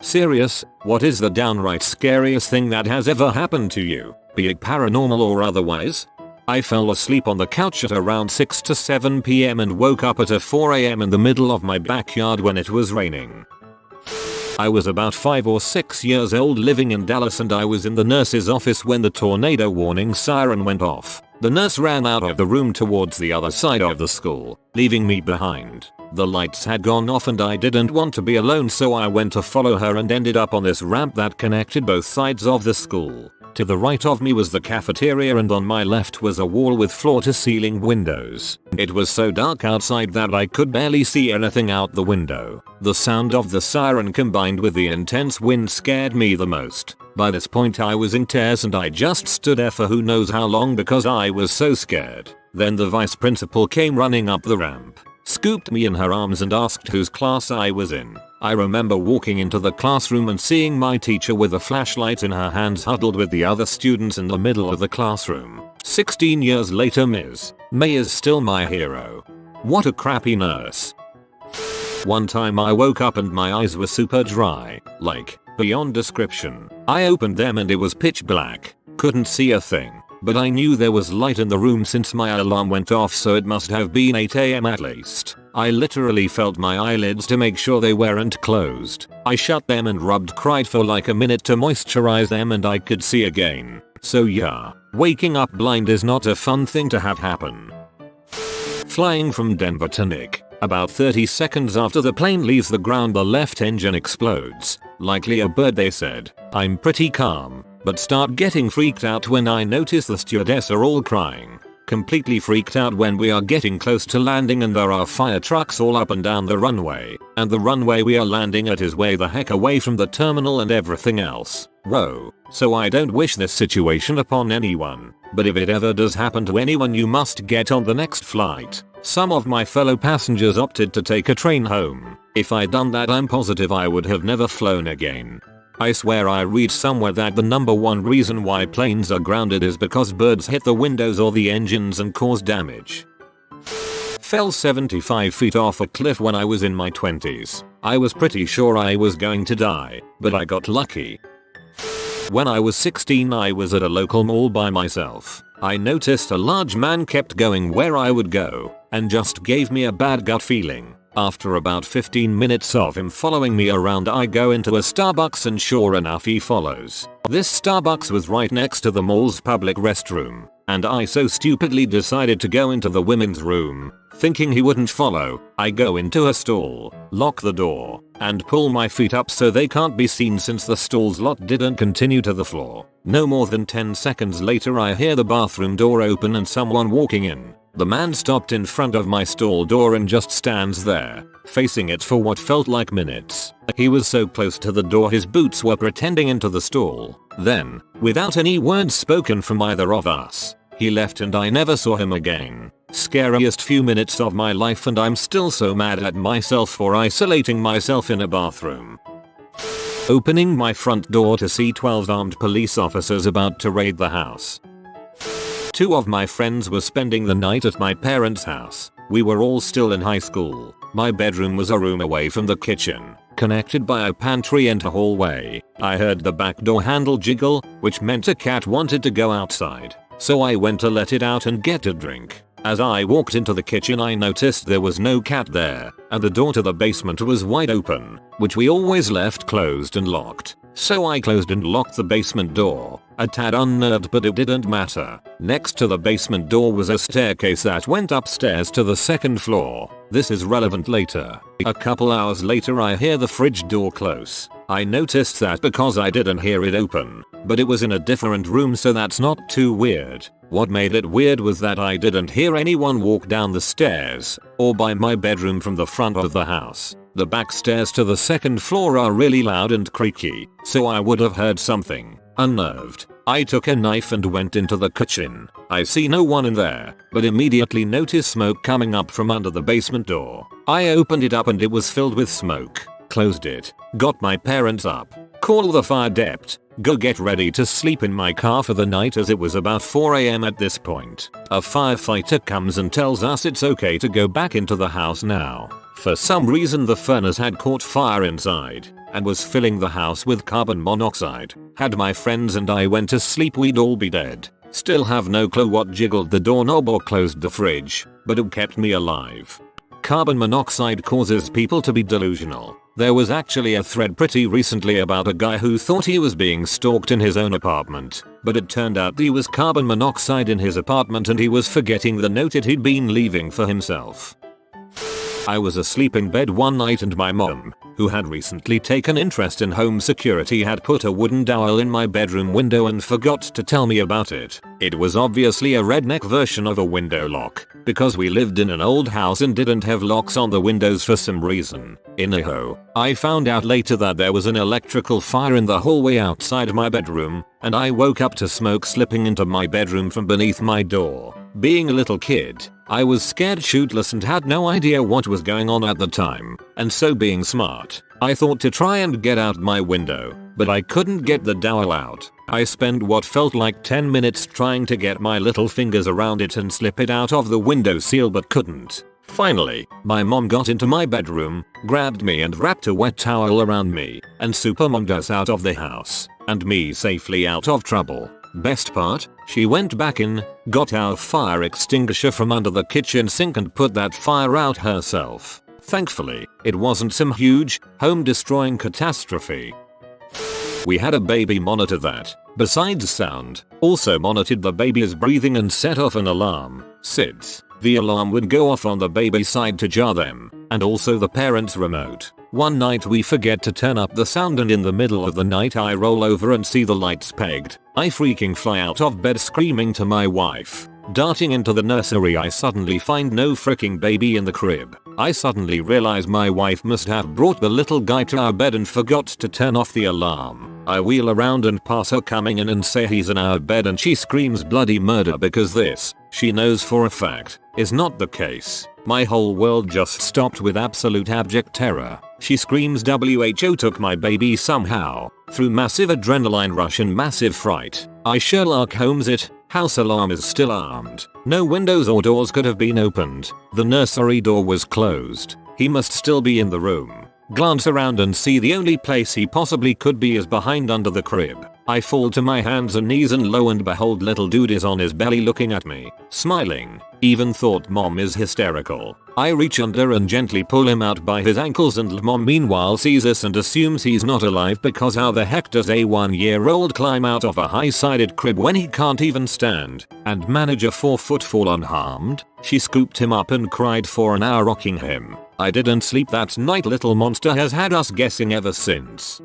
Serious, what is the downright scariest thing that has ever happened to you, be it paranormal or otherwise? I fell asleep on the couch at around 6 to 7 p.m. and woke up at 4 a.m. in the middle of my backyard when it was raining. I was about 5 or 6 years old living in Dallas, and I was in the nurse's office when the tornado warning siren went off. The nurse ran out of the room towards the other side of the school, leaving me behind. The lights had gone off and I didn't want to be alone, so I went to follow her and ended up on this ramp that connected both sides of the school. To the right of me was the cafeteria and on my left was a wall with floor-to-ceiling windows. It was so dark outside that I could barely see anything out the window. The sound of the siren combined with the intense wind scared me the most. By this point I was in tears and I just stood there for who knows how long because I was so scared. Then the vice principal came running up the ramp, scooped me in her arms and asked whose class I was in. I remember walking into the classroom and seeing my teacher with a flashlight in her hands huddled with the other students in the middle of the classroom. 16 years later, Ms. May is still my hero. What a crappy nurse. One time I woke up and my eyes were super dry, like, beyond description. I opened them and it was pitch black. Couldn't see a thing. But I knew there was light in the room since my alarm went off, so it must have been 8 a.m. at least. I literally felt my eyelids to make sure they weren't closed. I shut them and cried for like a minute to moisturize them and I could see again. So yeah, waking up blind is not a fun thing to have happen. Flying from Denver to Nick. About 30 seconds after the plane leaves the ground, the left engine explodes. Likely a bird, they said. I'm pretty calm, but start getting freaked out when I notice the stewardess are all crying. Completely freaked out when we are getting close to landing and there are fire trucks all up and down the runway. And the runway we are landing at is way the heck away from the terminal and everything else. Whoa. So I don't wish this situation upon anyone. But if it ever does happen to anyone, you must get on the next flight. Some of my fellow passengers opted to take a train home. If I'd done that, I'm positive I would have never flown again. I swear I read somewhere that the #1 reason why planes are grounded is because birds hit the windows or the engines and cause damage. Fell 75 feet off a cliff when I was in my 20s. I was pretty sure I was going to die, but I got lucky. When I was 16, I was at a local mall by myself. I noticed a large man kept going where I would go, and just gave me a bad gut feeling. After about 15 minutes of him following me around, I go into a Starbucks and sure enough he follows. This Starbucks was right next to the mall's public restroom, and I so stupidly decided to go into the women's room. Thinking he wouldn't follow, I go into a stall, lock the door, and pull my feet up so they can't be seen since the stall's lot didn't continue to the floor. No more than 10 seconds later I hear the bathroom door open and someone walking in. The man stopped in front of my stall door and just stands there, facing it for what felt like minutes. He was so close to the door his boots were pretending into the stall. Then, without any words spoken from either of us, he left and I never saw him again. Scariest few minutes of my life, and I'm still so mad at myself for isolating myself in a bathroom. Opening my front door to see 12 armed police officers about to raid the house. 2 of my friends were spending the night at my parents' house. We were all still in high school. My bedroom was a room away from the kitchen, connected by a pantry and a hallway. I heard the back door handle jiggle, which meant a cat wanted to go outside. So I went to let it out and get a drink. As I walked into the kitchen, I noticed there was no cat there, and the door to the basement was wide open, which we always left closed and locked. So I closed and locked the basement door. A tad unnerved, but it didn't matter. Next to the basement door was a staircase that went upstairs to the 2nd floor. This is relevant later. A couple hours later I hear the fridge door close. I noticed that because I didn't hear it open, but it was in a different room, so that's not too weird. What made it weird was that I didn't hear anyone walk down the stairs or by my bedroom from the front of the house. The back stairs to the 2nd floor are really loud and creaky, so I would have heard something. Unnerved, I took a knife and went into the kitchen. I see no one in there, but immediately noticed smoke coming up from under the basement door. I opened it up and it was filled with smoke. Closed it, got my parents up, call the fire dept, go get ready to sleep in my car for the night, as it was about 4 a.m. at this point. A firefighter comes and tells us it's okay to go back into the house now. For some reason the furnace had caught fire inside. and was filling the house with carbon monoxide. Had my friends and I went to sleep, we'd all be dead. Still have no clue what jiggled the doorknob or closed the fridge, but it kept me alive. Carbon monoxide causes people to be delusional. There was actually a thread pretty recently about a guy who thought he was being stalked in his own apartment, but it turned out there was carbon monoxide in his apartment and he was forgetting the note he'd been leaving for himself. I was asleep in bed one night and my mom, who had recently taken interest in home security, had put a wooden dowel in my bedroom window and forgot to tell me about it. It was obviously a redneck version of a window lock, because we lived in an old house and didn't have locks on the windows for some reason. Anyhow, I found out later that there was an electrical fire in the hallway outside my bedroom, and I woke up to smoke slipping into my bedroom from beneath my door. Being a little kid, I was scared shitless and had no idea what was going on at the time, and so being smart, I thought to try and get out my window, but I couldn't get the dowel out. I spent what felt like 10 minutes trying to get my little fingers around it and slip it out of the window sill but couldn't. Finally, my mom got into my bedroom, grabbed me and wrapped a wet towel around me, and supermommed us out of the house, and me safely out of trouble. Best part, she went back in, got our fire extinguisher from under the kitchen sink and put that fire out herself. Thankfully, it wasn't some huge, home-destroying catastrophe. We had a baby monitor that, besides sound, also monitored the baby's breathing and set off an alarm. SIDS. The alarm would go off on the baby's side to jar them, and also the parent's remote. One night we forget to turn up the sound and in the middle of the night I roll over and see the lights pegged. I freaking fly out of bed screaming to my wife. Darting into the nursery, I suddenly find no freaking baby in the crib. I suddenly realize my wife must have brought the little guy to our bed and forgot to turn off the alarm. I wheel around and pass her coming in and say he's in our bed and she screams bloody murder because this, she knows for a fact, is not the case. My whole world just stopped with absolute abject terror. She screams WHO took my baby somehow. Through massive adrenaline rush and massive fright, I Sherlock Holmes it. House alarm is still armed. No windows or doors could have been opened. The nursery door was closed. He must still be in the room. Glance around and see the only place he possibly could be is behind under the crib. I fall to my hands and knees and lo and behold little dude is on his belly looking at me, smiling. Even thought mom is hysterical. I reach under and gently pull him out by his ankles and mom meanwhile sees us and assumes he's not alive because how the heck does a 1-year-old climb out of a high-sided crib when he can't even stand and manage a 4-foot fall unharmed? She scooped him up and cried for an hour rocking him. I didn't sleep that night. Little monster has had us guessing ever since.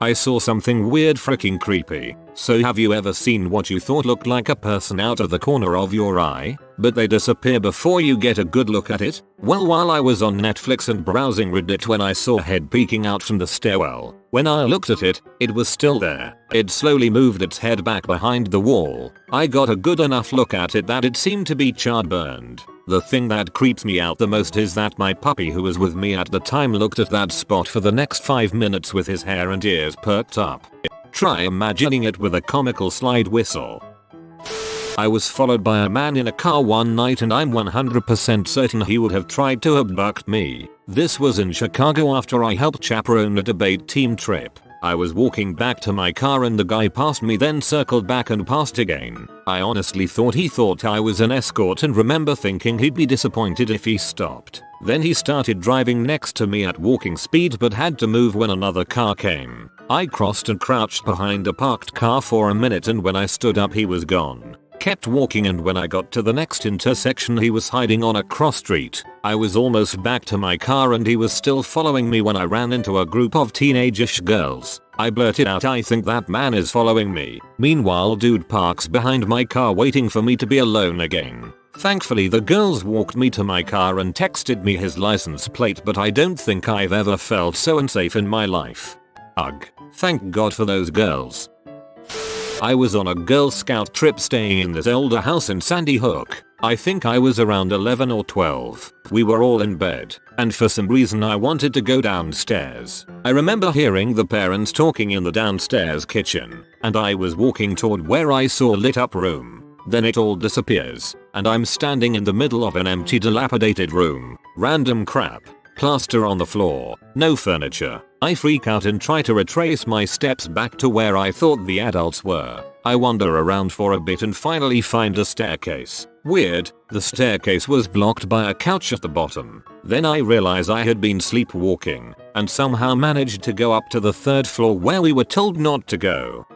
I saw something weird, freaking creepy. So have you ever seen what you thought looked like a person out of the corner of your eye, but they disappear before you get a good look at it? Well, while I was on Netflix and browsing Reddit when I saw a head peeking out from the stairwell, when I looked at it, it was still there. It slowly moved its head back behind the wall. I got a good enough look at it that it seemed to be charred burned. The thing that creeps me out the most is that my puppy who was with me at the time looked at that spot for the next 5 minutes with his hair and ears perked up. Try imagining it with a comical slide whistle. I was followed by a man in a car one night and I'm 100% certain he would have tried to abduct me. This was in Chicago after I helped chaperone a debate team trip. I was walking back to my car and the guy passed me, then circled back and passed again. I honestly thought he thought I was an escort and remember thinking he'd be disappointed if he stopped. Then he started driving next to me at walking speed but had to move when another car came. I crossed and crouched behind a parked car for a minute and when I stood up he was gone. Kept walking and when I got to the next intersection he was hiding on a cross street. I was almost back to my car and he was still following me when I ran into a group of teenage-ish girls. I blurted out, I think that man is following me. Meanwhile dude parks behind my car waiting for me to be alone again. Thankfully the girls walked me to my car and texted me his license plate, but I don't think I've ever felt so unsafe in my life. Ugh. Thank God for those girls. I was on a Girl Scout trip staying in this older house in Sandy Hook. I think I was around 11 or 12. We were all in bed, and for some reason I wanted to go downstairs. I remember hearing the parents talking in the downstairs kitchen, and I was walking toward where I saw a lit up room. Then it all disappears, and I'm standing in the middle of an empty dilapidated room. Random crap. Plaster on the floor. No furniture. I freak out and try to retrace my steps back to where I thought the adults were. I wander around for a bit and finally find a staircase. Weird, the staircase was blocked by a couch at the bottom. Then I realize I had been sleepwalking and somehow managed to go up to the 3rd floor where we were told not to go.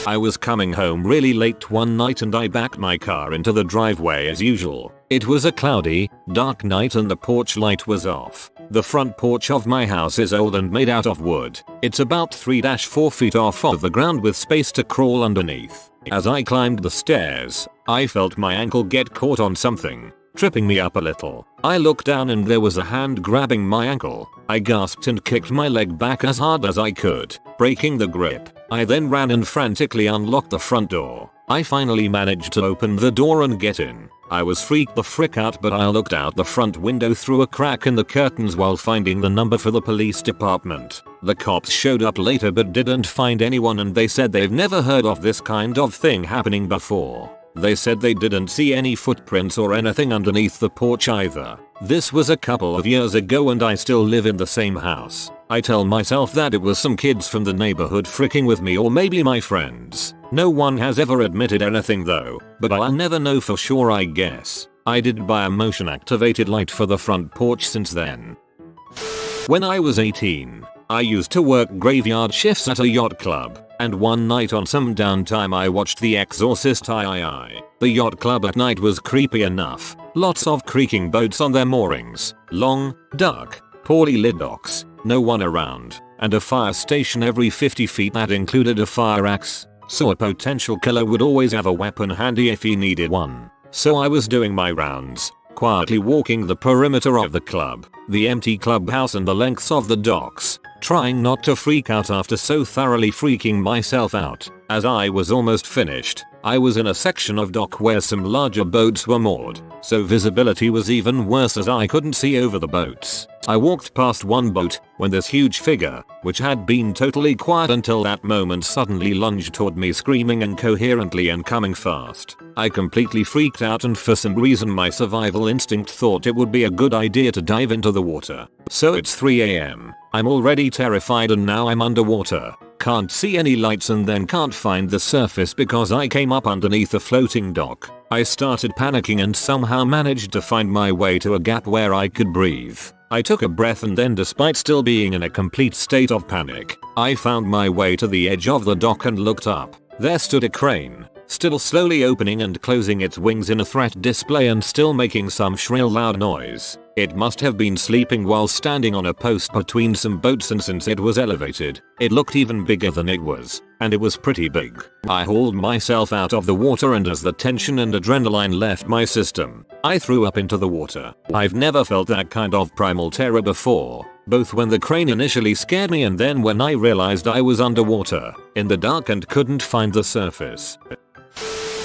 I was coming home really late one night and I backed my car into the driveway as usual. It was a cloudy, dark night and the porch light was off. The front porch of my house is old and made out of wood. It's about 3-4 feet off of the ground with space to crawl underneath. As I climbed the stairs, I felt my ankle get caught on something, tripping me up a little. I looked down and there was a hand grabbing my ankle. I gasped and kicked my leg back as hard as I could, breaking the grip. I then ran and frantically unlocked the front door. I finally managed to open the door and get in. I was freaked the frick out, but I looked out the front window through a crack in the curtains while finding the number for the police department. The cops showed up later but didn't find anyone and they said they've never heard of this kind of thing happening before. They said they didn't see any footprints or anything underneath the porch either. This was a couple of years ago and I still live in the same house. I tell myself that it was some kids from the neighborhood fricking with me or maybe my friends. No one has ever admitted anything though, but I'll never know for sure I guess. I did buy a motion activated light for the front porch since then. When I was 18, I used to work graveyard shifts at a yacht club, and one night on some downtime I watched The Exorcist III. The yacht club at night was creepy enough. Lots of creaking boats on their moorings, long, dark, poorly lit docks, no one around, and a fire station every 50 feet that included a fire axe, so a potential killer would always have a weapon handy if he needed one. So I was doing my rounds, quietly walking the perimeter of the club, the empty clubhouse and the lengths of the docks, trying not to freak out after so thoroughly freaking myself out. As I was almost finished, I was in a section of dock where some larger boats were moored, so visibility was even worse as I couldn't see over the boats. I walked past one boat when this huge figure, which had been totally quiet until that moment, suddenly lunged toward me screaming incoherently and coming fast. I completely freaked out and for some reason my survival instinct thought it would be a good idea to dive into the water. So it's 3 AM. I'm already terrified and now I'm underwater. Can't see any lights and then can't find the surface because I came up underneath a floating dock. I started panicking and somehow managed to find my way to a gap where I could breathe. I took a breath and then, despite still being in a complete state of panic, I found my way to the edge of the dock and looked up. There stood a crane, still slowly opening and closing its wings in a threat display and still making some shrill loud noise. It must have been sleeping while standing on a post between some boats, and since it was elevated, it looked even bigger than it was, and it was pretty big. I hauled myself out of the water and as the tension and adrenaline left my system, I threw up into the water. I've never felt that kind of primal terror before, both when the crane initially scared me and then when I realized I was underwater, in the dark and couldn't find the surface.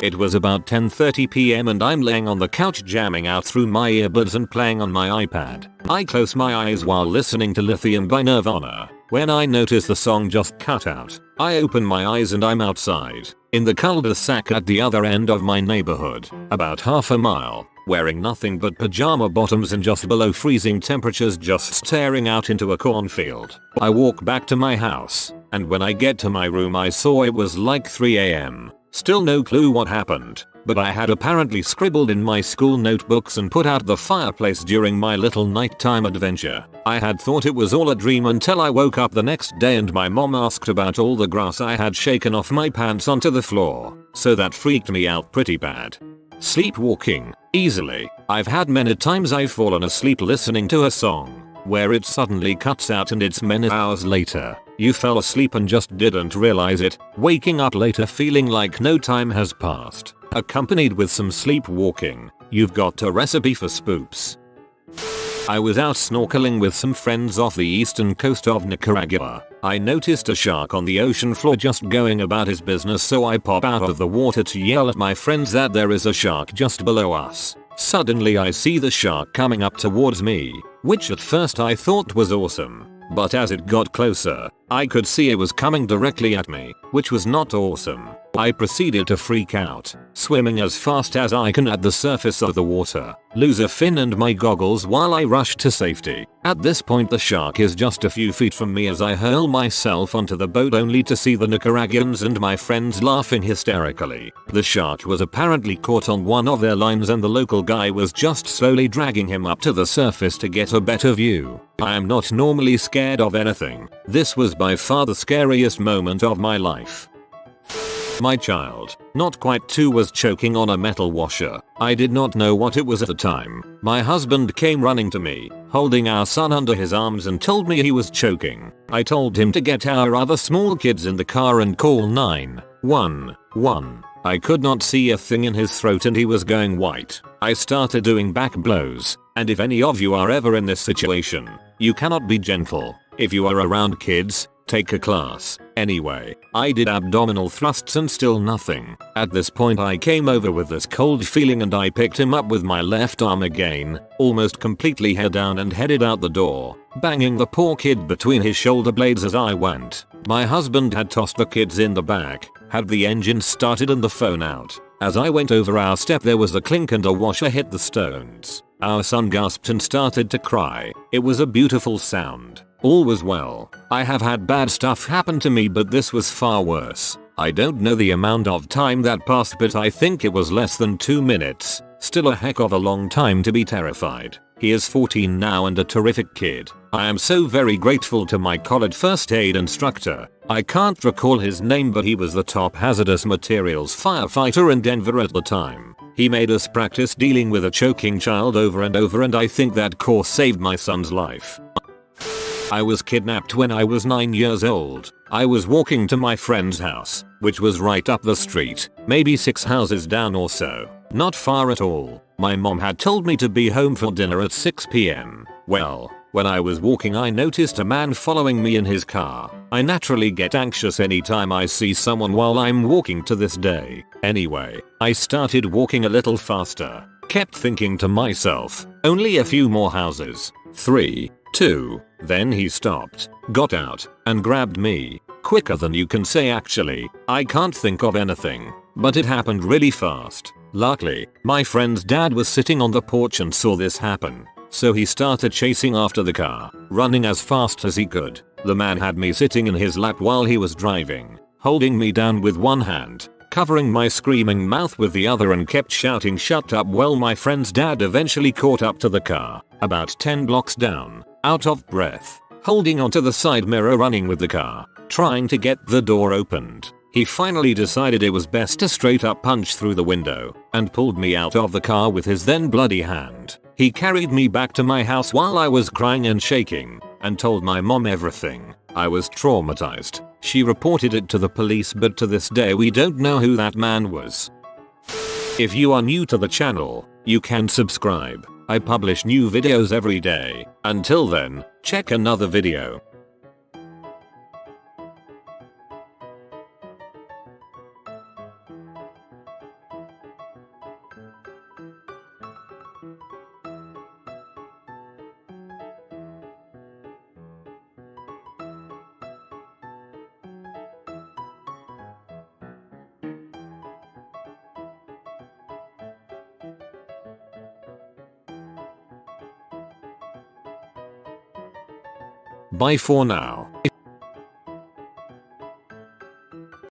It was about 10:30 PM and I'm laying on the couch jamming out through my earbuds and playing on my iPad. I close my eyes while listening to Lithium by Nirvana, when I notice the song just cut out. I open my eyes and I'm outside, in the cul-de-sac at the other end of my neighborhood, about half a mile, wearing nothing but pajama bottoms and just below freezing temperatures, just staring out into a cornfield. I walk back to my house, and when I get to my room I saw it was like 3 AM. Still no clue what happened, but I had apparently scribbled in my school notebooks and put out the fireplace during my little nighttime adventure. I had thought it was all a dream until I woke up the next day and my mom asked about all the grass I had shaken off my pants onto the floor, so that freaked me out pretty bad. Sleepwalking, easily. I've had many times I've fallen asleep listening to a song, where it suddenly cuts out and it's many hours later. You fell asleep and just didn't realize it, waking up later feeling like no time has passed. Accompanied with some sleepwalking, you've got a recipe for spoops. I was out snorkeling with some friends off the eastern coast of Nicaragua. I noticed a shark on the ocean floor just going about his business, so I pop out of the water to yell at my friends that there is a shark just below us. Suddenly I see the shark coming up towards me, which at first I thought was awesome. But as it got closer, I could see it was coming directly at me, which was not awesome. I proceeded to freak out, swimming as fast as I can at the surface of the water, lose a fin and my goggles while I rush to safety. At this point the shark is just a few feet from me as I hurl myself onto the boat only to see the Nicaraguans and my friends laughing hysterically. The shark was apparently caught on one of their lines and the local guy was just slowly dragging him up to the surface to get a better view. I am not normally scared of anything. This was by far the scariest moment of my life. My child, not quite 2, was choking on a metal washer. I did not know what it was at the time. My husband came running to me, holding our son under his arms and told me he was choking. I told him to get our other small kids in the car and call 911. I could not see a thing in his throat and he was going white. I started doing back blows, and if any of you are ever in this situation, you cannot be gentle. If you are around kids, take a class. Anyway, I did abdominal thrusts and still nothing. At this point I came over with this cold feeling and I picked him up with my left arm again, almost completely head down and headed out the door, banging the poor kid between his shoulder blades as I went. My husband had tossed the kids in the back, had the engine started and the phone out. As I went over our step there was a clink and a washer hit the stones. Our son gasped and started to cry. It was a beautiful sound. All was well. I have had bad stuff happen to me but this was far worse. I don't know the amount of time that passed but I think it was less than 2 minutes. Still a heck of a long time to be terrified. He is 14 now and a terrific kid. I am so very grateful to my college first aid instructor. I can't recall his name but he was the top hazardous materials firefighter in Denver at the time. He made us practice dealing with a choking child over and over and I think that course saved my son's life. I was kidnapped when I was 9 years old. I was walking to my friend's house, which was right up the street, maybe 6 houses down or so. Not far at all. My mom had told me to be home for dinner at 6 p.m. Well, when I was walking I noticed a man following me in his car. I naturally get anxious anytime I see someone while I'm walking to this day. Anyway, I started walking a little faster. Kept thinking to myself, only a few more houses. 3, 2, then he stopped, got out, and grabbed me. Quicker than you can say actually. I can't think of anything, but it happened really fast. Luckily, my friend's dad was sitting on the porch and saw this happen. So he started chasing after the car, running as fast as he could. The man had me sitting in his lap while he was driving, holding me down with one hand, covering my screaming mouth with the other and kept shouting shut up. Well, my friend's dad eventually caught up to the car, about 10 blocks down, out of breath, holding onto the side mirror running with the car, trying to get the door opened. He finally decided it was best to straight up punch through the window and pulled me out of the car with his then bloody hand. He carried me back to my house while I was crying and shaking and told my mom everything. I was traumatized. She reported it to the police but to this day we don't know who that man was. If you are new to the channel, you can subscribe. I publish new videos every day. Until then, check another video. Bye for now.